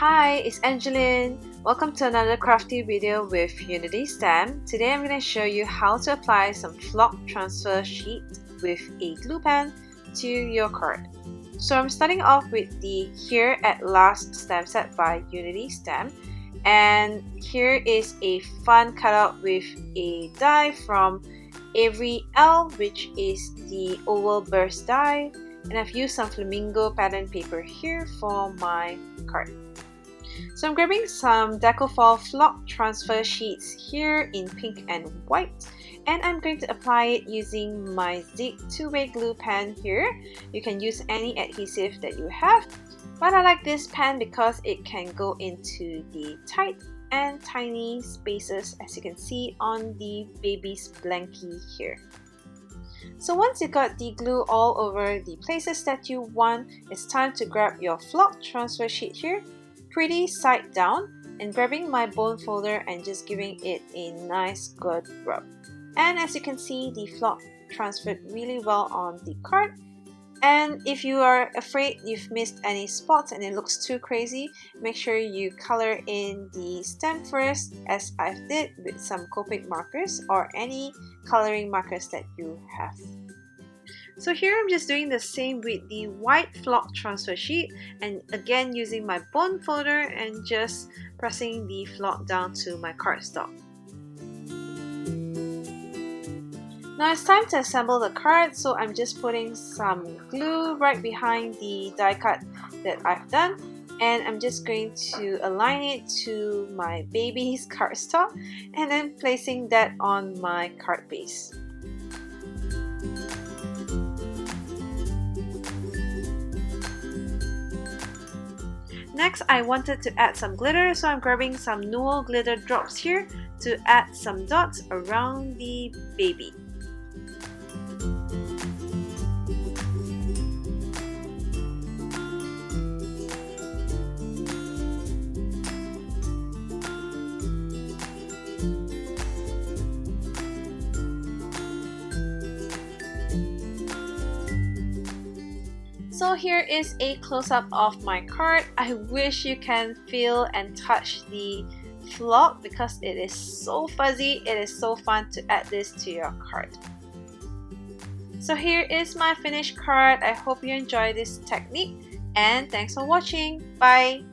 Hi, it's Angeline. Welcome to another crafty video with Unity Stamp. Today I'm going to show you how to apply some flock transfer sheet with a glue pen to your card. So I'm starting off with the Here at Last stamp set by Unity Stamp. And here is a fun cutout with a die from Avery L, which is the oval burst die. And I've used some flamingo pattern paper here for my card. So I'm grabbing some Decofoil flock transfer sheets here in pink and white, and I'm going to apply it using my Zig two-way glue pen here. You can use any adhesive that you have, but I like this pen because it can go into the tight and tiny spaces, as you can see on the baby's blankie here. So once you got the glue all over the places that you want, it's time to grab your flock transfer sheet here, pretty side down, and grabbing my bone folder and just giving it a nice good rub. And as you can see, the flock transferred really well on the card. And if you are afraid you've missed any spots and it looks too crazy, make sure you color in the stem first, as I did with some Copic markers or any coloring markers that you have. So here I'm just doing the same with the white flock transfer sheet, and again using my bone folder and just pressing the flock down to my cardstock. Now it's time to assemble the card, so I'm just putting some glue right behind the die cut that I've done, and I'm just going to align it to my baby's cardstock and then placing that on my card base. Next, I wanted to add some glitter, so I'm grabbing some Newell glitter drops here to add some dots around the baby. So here is a close-up of my card. I wish you can feel and touch the flock because it is so fuzzy. It is so fun to add this to your card. So here is my finished card. I hope you enjoy this technique, and thanks for watching. Bye!